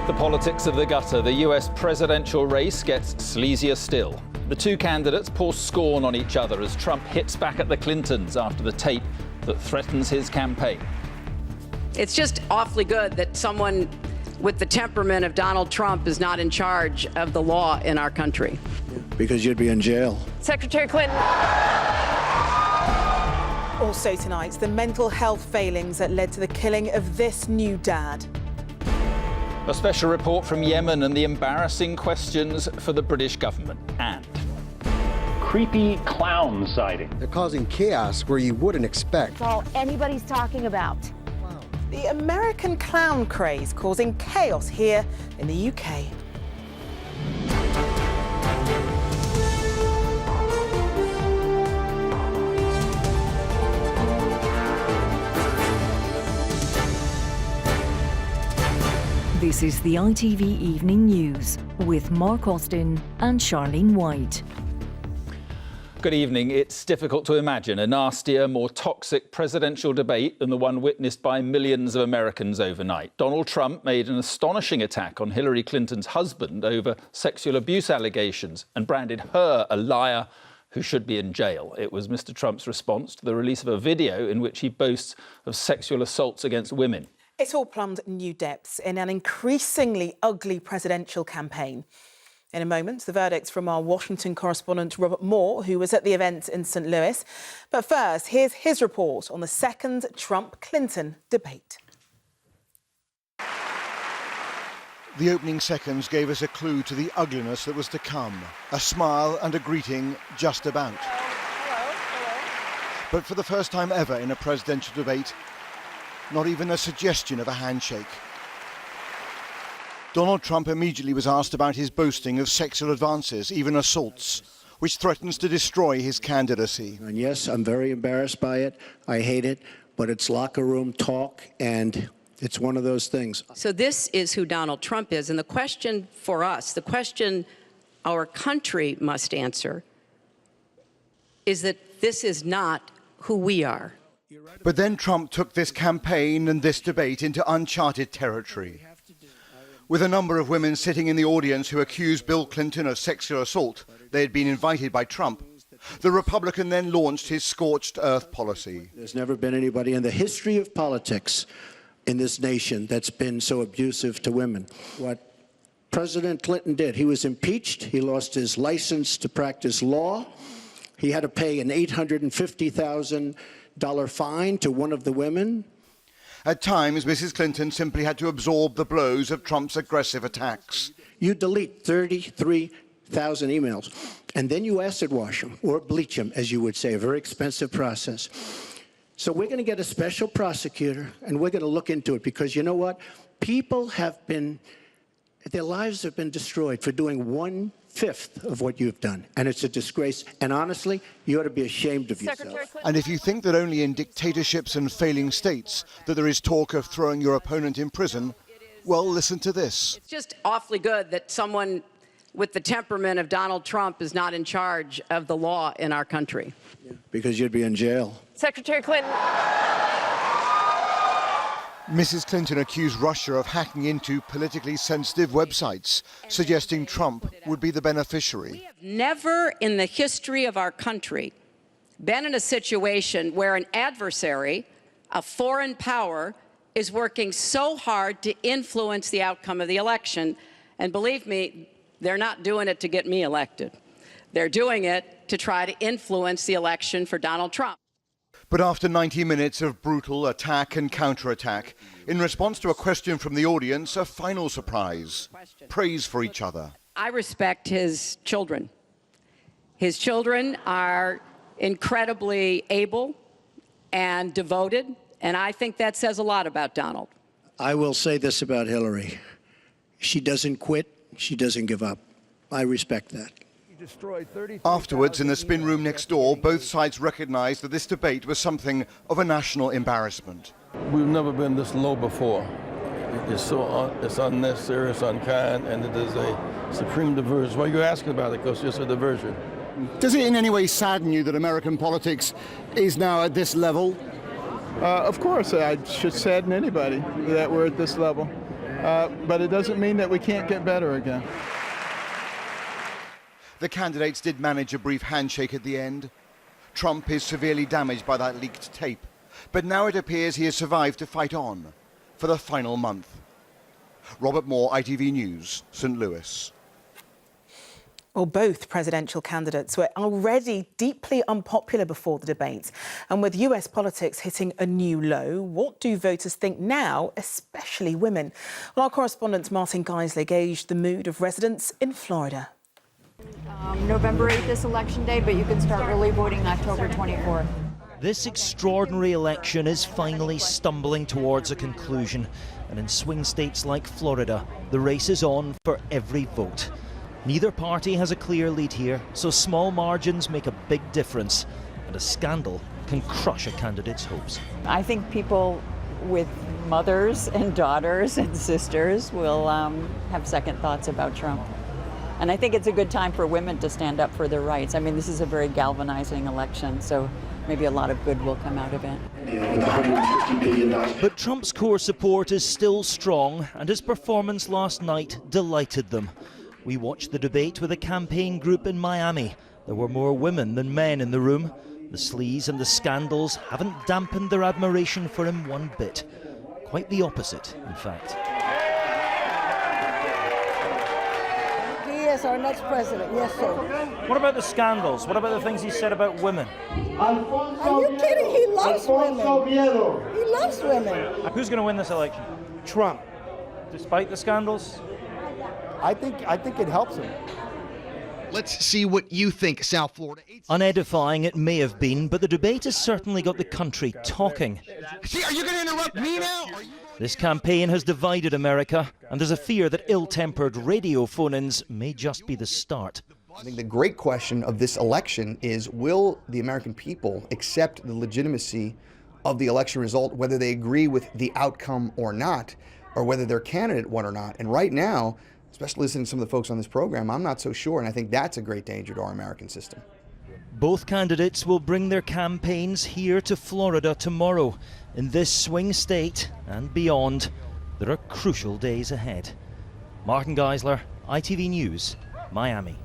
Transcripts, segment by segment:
The politics of the gutter. The US presidential race gets sleazier still. The two candidates pour scorn on each other as Trump hits back at the Clintons after the tape that threatens his campaign. It's just awfully good that someone with the temperament of Donald Trump is not in charge of the law in our country. Because you'd be in jail. Secretary Clinton. Also tonight, the mental health failings that led to the killing of this new dad. A special report from Yemen and the embarrassing questions for the British government. And creepy clown sighting. They're causing chaos where you wouldn't expect. That's all anybody's talking about. The American clown craze causing chaos here in the UK. This is the ITV Evening News with Mark Austin and Charlene White. good evening. It's difficult to imagine a nastier, more toxic presidential debate than the one witnessed by millions of Americans overnight. Donald Trump made an astonishing attack on Hillary Clinton's husband over sexual abuse allegations and branded her a liar who should be in jail. It was Mr. Trump's response to the release of a video in which he boasts of sexual assaults against women. It's all plumbed new depths in an increasingly ugly presidential campaign. In a moment, the verdicts from our Washington correspondent Robert Moore, who was at the event in St. Louis. But first, here's his report on the second Trump-Clinton debate. The opening seconds gave us a clue to the ugliness that was to come. A smile and a greeting just about. Hello. But for the first time ever in a presidential debate, not even a suggestion of a handshake. Donald Trump immediately was asked about his boasting of sexual advances, even assaults, which threatens to destroy his candidacy. And yes, I'm very embarrassed by it. I hate it, but it's locker room talk, and it's one of those things. So this is who Donald Trump is. And the question for us, the question our country must answer, is that this is not who we are. But then Trump took this campaign and this debate into uncharted territory. With a number of women sitting in the audience who accused Bill Clinton of sexual assault, they had been invited by Trump. The Republican then launched his scorched earth policy. There's never been anybody in the history of politics in this nation that's been so abusive to women. What President Clinton did, he was impeached, he lost his license to practice law, he had to pay an $850,000 fine to one of the women. At times, Mrs. Clinton simply had to absorb the blows of Trump's aggressive attacks. You delete 33,000 emails, and then you acid wash them, or bleach them, as you would say, a very expensive process. So we're going to get a special prosecutor, and we're going to look into it, because you know what? People have been, their lives have been destroyed for doing 1/5 of what you've done, and it's a disgrace. And honestly, you ought to be ashamed of yourself. And if you think that only in dictatorships and failing states that there is talk of throwing your opponent in prison, well, listen to this. It's just awfully good that someone with the temperament of Donald Trump is not in charge of the law in our country. Because you'd be in jail. Secretary Clinton. Mrs. Clinton accused Russia of hacking into politically sensitive websites, suggesting Trump would be the beneficiary. We have never in the history of our country been in a situation where an adversary, a foreign power, is working so hard to influence the outcome of the election. And believe me, they're not doing it to get me elected. They're doing it to try to influence the election for Donald Trump. But after 90 minutes of brutal attack and counterattack, in response to a question from the audience, a final surprise. Praise for each other. I respect his children. His children are incredibly able and devoted, and I think that says a lot about Donald. I will say this about Hillary. She doesn't quit. She doesn't give up. I respect that. Afterwards, in the spin room next door, both sides recognized that this debate was something of a national embarrassment. We've never been this low before. It's it's unnecessary, it's unkind, and it is a supreme diversion. Why are you asking about it? Because it's a diversion. Does it in any way sadden you that American politics is now at this level? Of course, it should sadden anybody that we're at this level. but it doesn't mean that we can't get better again. The candidates did manage a brief handshake at the end. Trump is severely damaged by that leaked tape, but now it appears he has survived to fight on for the final month. Robert Moore, ITV News, St. Louis. Well, both presidential candidates were already deeply unpopular before the debate. And with US politics hitting a new low, what do voters think now, especially women? Well, our correspondent Martin Geisler gauged the mood of residents in Florida. November 8th is election day, but you can start early voting October 24th. This extraordinary election is finally stumbling towards a conclusion. And in swing states like Florida, the race is on for every vote. Neither party has a clear lead here, so small margins make a big difference. And a scandal can crush a candidate's hopes. I think people with mothers and daughters and sisters will have second thoughts about Trump. And I think it's a good time for women to stand up for their rights. I mean, this is a very galvanizing election, so maybe a lot of good will come out of it. But Trump's core support is still strong, and his performance last night delighted them. We watched the debate with a campaign group in Miami. There were more women than men in the room. The sleaze and the scandals haven't dampened their admiration for him one bit. Quite the opposite, in fact. Yes, our next president. Yes, sir. What about the scandals? What about the things he said about women? Are you kidding? He loves women. He loves women. Who's going to win this election? Trump. Despite the scandals? I think it helps him. Let's see what you think, South Florida. Unedifying it may have been, but the debate has certainly got the country talking. See, are you going to interrupt me now? This campaign has divided America, and there's a fear that ill-tempered radio phone-ins may just be the start. I think the great question of this election is, will the American people accept the legitimacy of the election result, whether they agree with the outcome or not, or whether their candidate won or not? And right now, especially listening to some of the folks on this program, I'm not so sure, and I think that's a great danger to our American system. Both candidates will bring their campaigns here to Florida tomorrow. In this swing state and beyond, there are crucial days ahead. Martin Geisler, ITV News, Miami.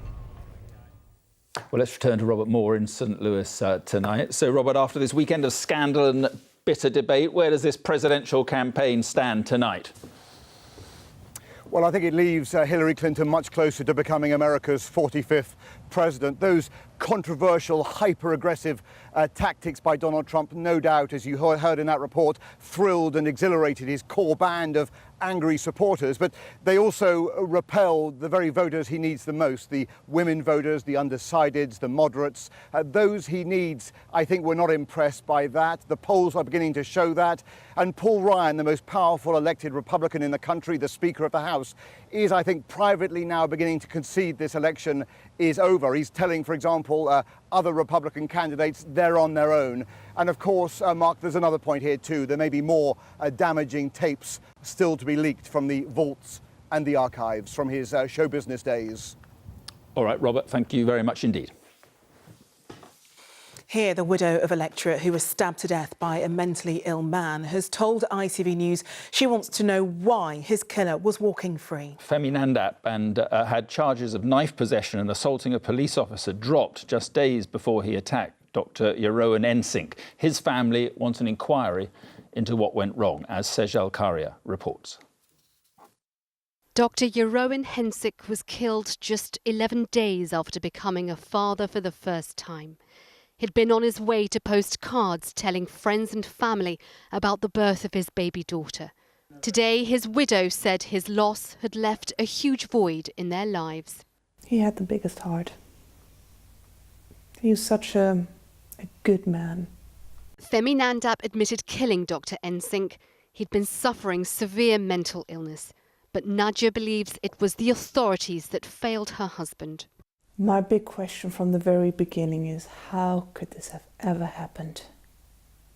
Well, let's return to Robert Moore in St. Louis tonight. So, Robert, after this weekend of scandal and bitter debate, where does this presidential campaign stand tonight? Well, I think it leaves Hillary Clinton much closer to becoming America's 45th president. Those controversial, hyper-aggressive tactics by Donald Trump, no doubt, as you heard in that report, thrilled and exhilarated his core band of angry supporters, but they also repel the very voters he needs the most, the women voters, the undecideds, the moderates. Those he needs, I think, were not impressed by that. The polls are beginning to show that. And Paul Ryan, the most powerful elected Republican in the country, the Speaker of the House, is, I think, privately now beginning to concede this election is over. He's telling, for example, other Republican candidates they're on their own. And of course, Mark, there's another point here too. There may be more damaging tapes still to be leaked from the vaults and the archives from his show business days. All right, Robert, thank you very much indeed. Here, the widow of a lecturer who was stabbed to death by a mentally ill man has told ITV News she wants to know why his killer was walking free. Femi Nandap had charges of knife possession and assaulting a police officer dropped just days before he attacked Dr. Jeroen Ensink. His family wants an inquiry into what went wrong, as Sejal Karia reports. Dr. Jeroen Ensink was killed just 11 days after becoming a father for the first time. He'd been on his way to post cards telling friends and family about the birth of his baby daughter. Today, his widow said his loss had left a huge void in their lives. He had the biggest heart. He was such a good man. Femi Nandap admitted killing Dr. Ensink. He'd been suffering severe mental illness, but Nadia believes it was the authorities that failed her husband. My big question from the very beginning is, how could this have ever happened?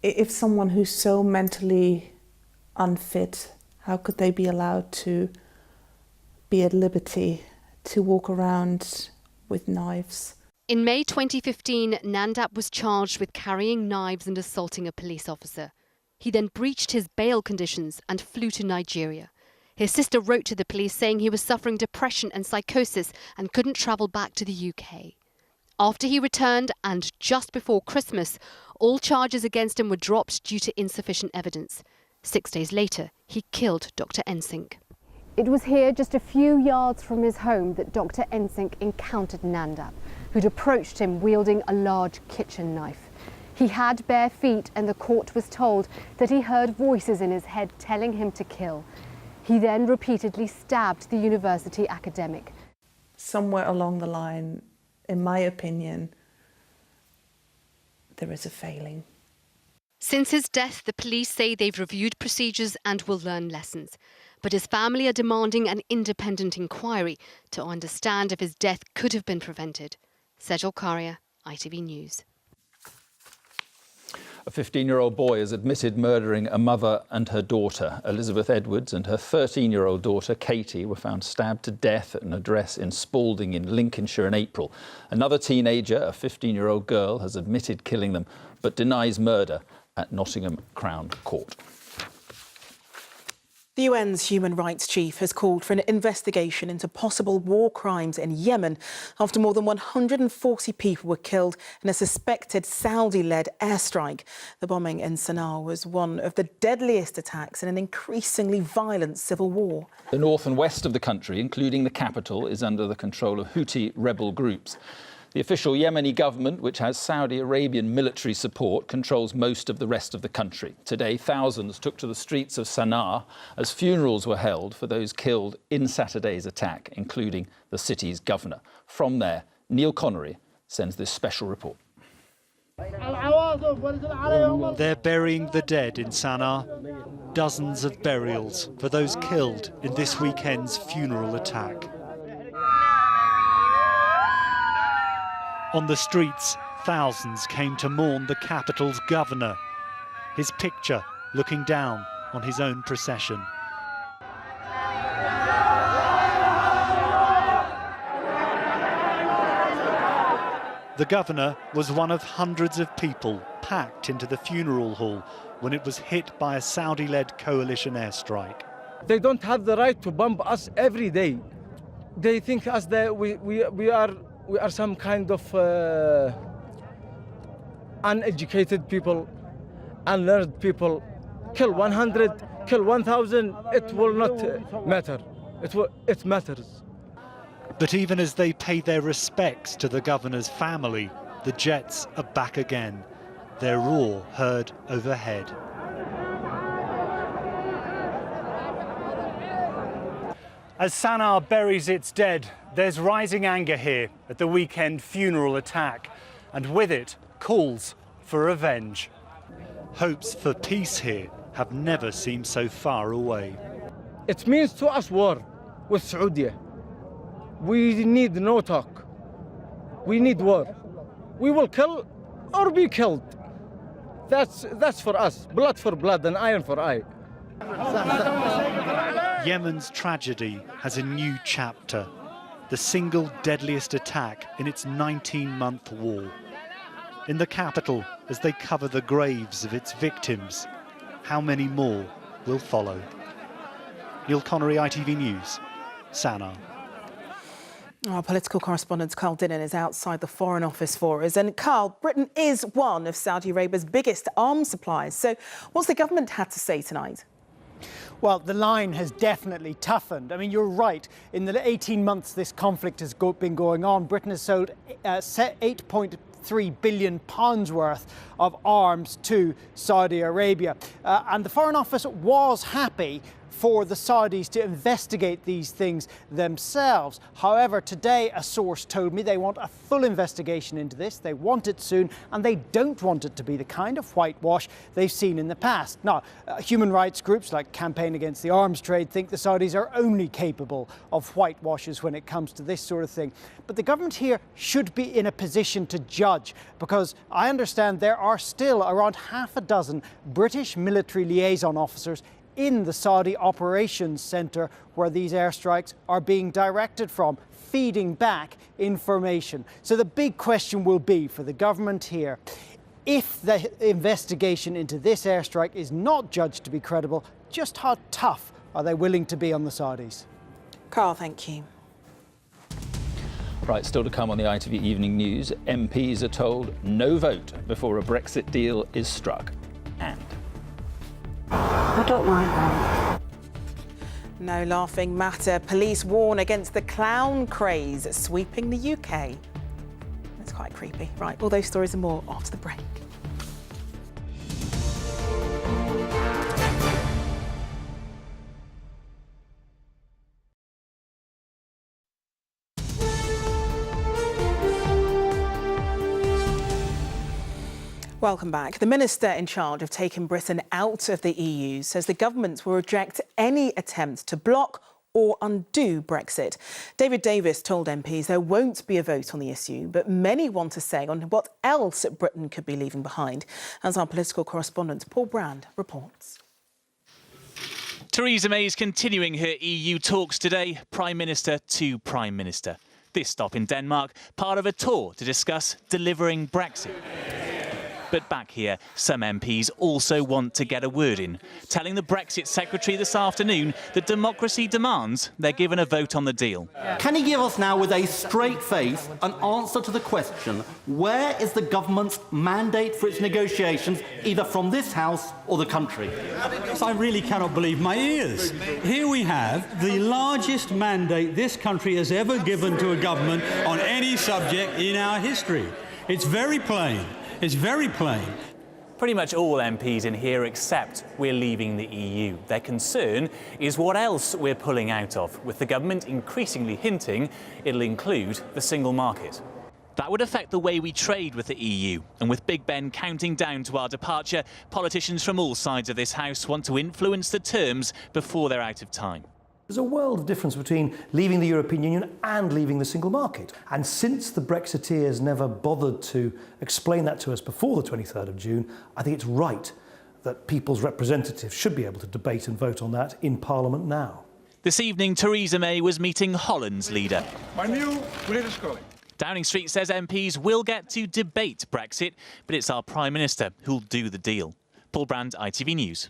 If someone who's so mentally unfit, how could they be allowed to be at liberty to walk around with knives? In May 2015, Nandap was charged with carrying knives and assaulting a police officer. He then breached his bail conditions and flew to Nigeria. His sister wrote to the police saying he was suffering depression and psychosis and couldn't travel back to the UK. After he returned and just before Christmas, all charges against him were dropped due to insufficient evidence. 6 days later, he killed Dr. Ensink. It was here, just a few yards from his home, that Dr. Ensink encountered Nandap, who'd approached him wielding a large kitchen knife. He had bare feet, and the court was told that he heard voices in his head telling him to kill. He then repeatedly stabbed the university academic. Somewhere along the line, in my opinion, there is a failing. Since his death, the police say they've reviewed procedures and will learn lessons. But his family are demanding an independent inquiry to understand if his death could have been prevented. Sejal Karia, ITV News. A 15-year-old boy has admitted murdering a mother and her daughter. Elizabeth Edwards and her 13-year-old daughter, Katie, were found stabbed to death at an address in Spalding in Lincolnshire in April. Another teenager, a 15-year-old girl, has admitted killing them, but denies murder at Nottingham Crown Court. The UN's human rights chief has called for an investigation into possible war crimes in Yemen after more than 140 people were killed in a suspected Saudi-led airstrike. The bombing in Sana'a was one of the deadliest attacks in an increasingly violent civil war. The north and west of the country, including the capital, is under the control of Houthi rebel groups. The official Yemeni government, which has Saudi Arabian military support, controls most of the rest of the country. Today, thousands took to the streets of Sana'a as funerals were held for those killed in Saturday's attack, including the city's governor. From there, Neil Connery sends this special report. They're burying the dead in Sana'a. Dozens of burials for those killed in this weekend's funeral attack. On the streets, thousands came to mourn the capital's governor, his picture looking down on his own procession. The governor was one of hundreds of people packed into the funeral hall when it was hit by a Saudi-led coalition airstrike. They don't have the right to bomb us every day. They think us that we are some kind of uneducated people, unlearned people. Kill 100, kill 1,000, it will not matter. It matters. But even as they pay their respects to the governor's family, the jets are back again, their roar heard overhead. As Sana'a buries its dead, there's rising anger here at the weekend funeral attack, and with it, calls for revenge. Hopes for peace here have never seemed so far away. It means to us war with Saudi. We need no talk. We need war. We will kill or be killed. That's for us. Blood for blood and iron for eye. Yemen's tragedy has a new chapter. The single deadliest attack in its 19-month war. In the capital, as they cover the graves of its victims, how many more will follow? Neil Connery, ITV News, Sana'a. Our political correspondent Carl Dinnan is outside the Foreign Office for us. And Carl, Britain is one of Saudi Arabia's biggest arms suppliers. So what's the government had to say tonight? Well, the line has definitely toughened. I mean, you're right. In the 18 months this conflict has been going on, Britain has sold £8.3 billion worth of arms to Saudi Arabia. And the Foreign Office was happy for the Saudis to investigate these things themselves. However, today a source told me they want a full investigation into this. They want it soon, and they don't want it to be the kind of whitewash they've seen in the past. Now, human rights groups like Campaign Against the Arms Trade think the Saudis are only capable of whitewashes when it comes to this sort of thing. But the government here should be in a position to judge, because I understand there are still around half a dozen British military liaison officers in the Saudi Operations Centre where these airstrikes are being directed from, feeding back information. So the big question will be for the government here, if the investigation into this airstrike is not judged to be credible, just how tough Are they willing to be on the Saudis? Carl, thank you. Right, still to come on the ITV Evening News. MPs are told no vote before a Brexit deal is struck. And I don't like that. No laughing matter. Police warn against the clown craze sweeping the UK. It's quite creepy. Right, all those stories and more after the break. Welcome back. The minister in charge of taking Britain out of the EU says the government will reject any attempt to block or undo Brexit. David Davis told MPs there won't be a vote on the issue, but many want a say on what else Britain could be leaving behind, as our political correspondent Paul Brand reports. Theresa May is continuing her EU talks today, Prime Minister to Prime Minister. This stop in Denmark, part of a tour to discuss delivering Brexit. But back here, some MPs also want to get a word in, telling the Brexit Secretary this afternoon that democracy demands they're given a vote on the deal. Can he give us now, with a straight face, an answer to the question, where is the government's mandate for its negotiations, either from this House or the country? I really cannot believe my ears. Here we have the largest mandate this country has ever given to a government on any subject in our history. It's very plain. It's very plain. Pretty much all MPs in here accept we're leaving the EU. Their concern is what else we're pulling out of, with the government increasingly hinting it'll include the single market. That would affect the way we trade with the EU. And with Big Ben counting down to our departure, politicians from all sides of this House want to influence the terms before they're out of time. There's a world of difference between leaving the European Union and leaving the single market. And since the Brexiteers never bothered to explain that to us before the 23rd of June, I think it's right that people's representatives should be able to debate and vote on that in Parliament now. This evening, Theresa May was meeting Holland's leader. My new British colleague. Downing Street says MPs will get to debate Brexit, but it's our Prime Minister who'll do the deal. Paul Brand, ITV News.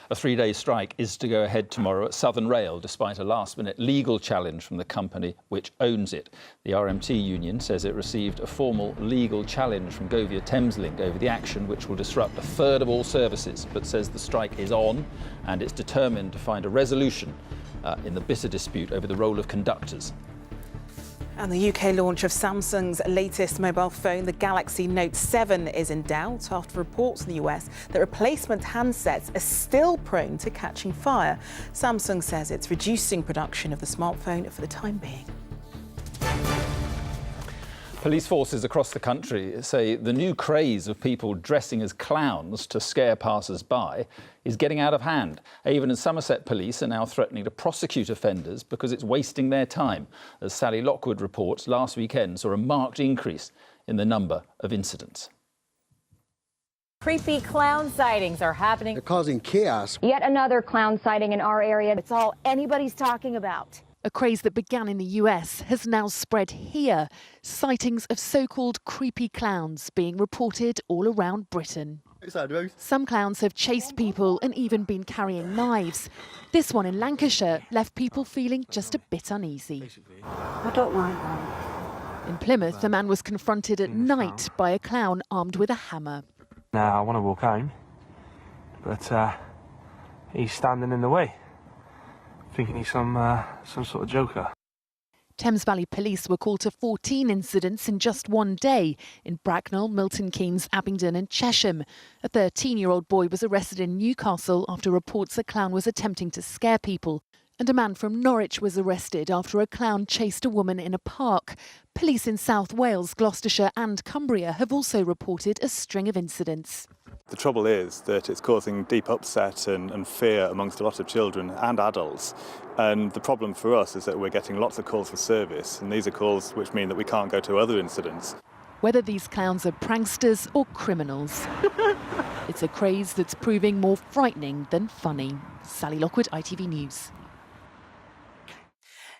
A three-day strike is to go ahead tomorrow at Southern Rail, despite a last-minute legal challenge from the company which owns it. The RMT union says it received a formal legal challenge from Govia Thameslink over the action, which will disrupt a third of all services, but says the strike is on and it's determined to find a resolution in the bitter dispute over the role of conductors. And the UK launch of Samsung's latest mobile phone, the Galaxy Note 7, is in doubt after reports in the US that replacement handsets are still prone to catching fire. Samsung says it's reducing production of the smartphone for the time being. Police forces across the country say the new craze of people dressing as clowns to scare passers-by is getting out of hand. Avon and Somerset police are now threatening to prosecute offenders because it's wasting their time. As Sally Lockwood reports, last weekend saw a marked increase in the number of incidents. Creepy clown sightings are happening. They're causing chaos. Yet another clown sighting in our area. It's all anybody's talking about. A craze that began in the US has now spread here. Sightings of so-called creepy clowns being reported all around Britain. Some clowns have chased people and even been carrying knives. This one in Lancashire left people feeling just a bit uneasy. I don't like that. In Plymouth, a man was confronted at night by a clown armed with a hammer. Now I want to walk home, but he's standing in the way. Thinking he's some sort of joker. Thames Valley Police were called to 14 incidents in just one day in Bracknell, Milton Keynes, Abingdon and Chesham. A 13-year-old boy was arrested in Newcastle after reports a clown was attempting to scare people. And a man from Norwich was arrested after a clown chased a woman in a park. Police in South Wales, Gloucestershire and Cumbria have also reported a string of incidents. The trouble is that it's causing deep upset and fear amongst a lot of children and adults. And the problem for us is that we're getting lots of calls for service, and these are calls which mean that we can't go to other incidents. Whether these clowns are pranksters or criminals. It's a craze that's proving more frightening than funny. Sally Lockwood, ITV News.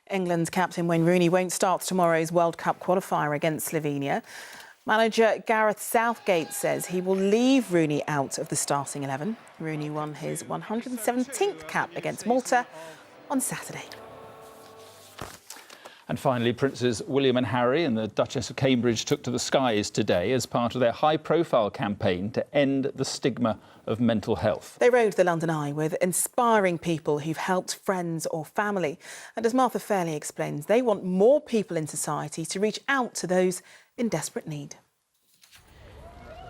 England's captain Wayne Rooney won't start tomorrow's World Cup qualifier against Slovenia. Manager Gareth Southgate says he will leave Rooney out of the starting 11. Rooney won his 117th cap against Malta on Saturday. And finally, Princes William and Harry and the Duchess of Cambridge took to the skies today as part of their high-profile campaign to end the stigma of mental health. They rode the London Eye with inspiring people who've helped friends or family. And as Martha Fairley explains, they want more people in society to reach out to those in desperate need.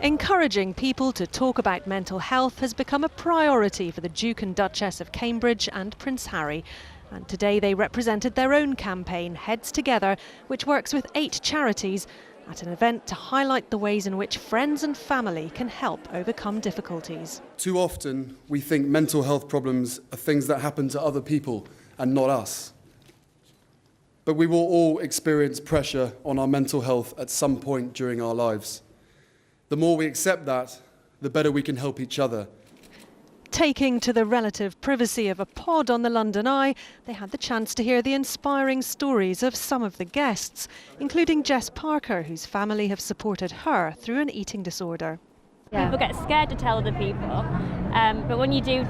Encouraging people to talk about mental health has become a priority for the Duke and Duchess of Cambridge and Prince Harry. And today they represented their own campaign, Heads Together, which works with 8 charities, at an event to highlight the ways in which friends and family can help overcome difficulties. Too often we think mental health problems are things that happen to other people and not us. But we will all experience pressure on our mental health at some point during our lives. The more we accept that, the better we can help each other. Taking to the relative privacy of a pod on the London Eye, they had the chance to hear the inspiring stories of some of the guests, including Jess Parker, whose family have supported her through an eating disorder. People get scared to tell other people, but when you do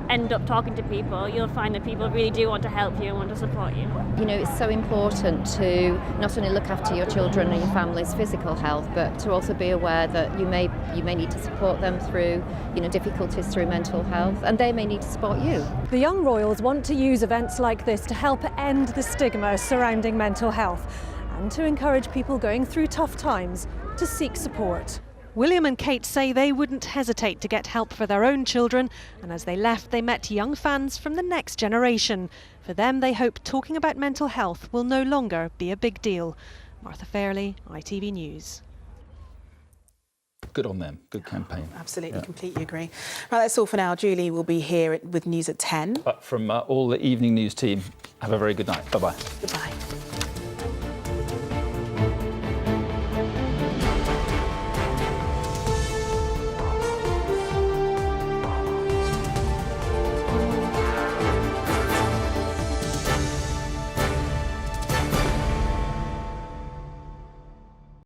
end up talking to people, you'll find that people really do want to help you and want to support you. You know, it's so important to not only look after your children and your family's physical health, but to also be aware that you may need to support them through, difficulties through mental health, and they may need to support you. The young royals want to use events like this to help end the stigma surrounding mental health and to encourage people going through tough times to seek support. William and Kate say they wouldn't hesitate to get help for their own children, and as they left, they met young fans from the next generation. For them, they hope talking about mental health will no longer be a big deal. Martha Fairley, ITV News. Good on them. Good campaign. Absolutely, completely agree. Right, that's all for now. Julie will be here with news at 10. But from all the evening news team, have a very good night. Bye-bye. Goodbye.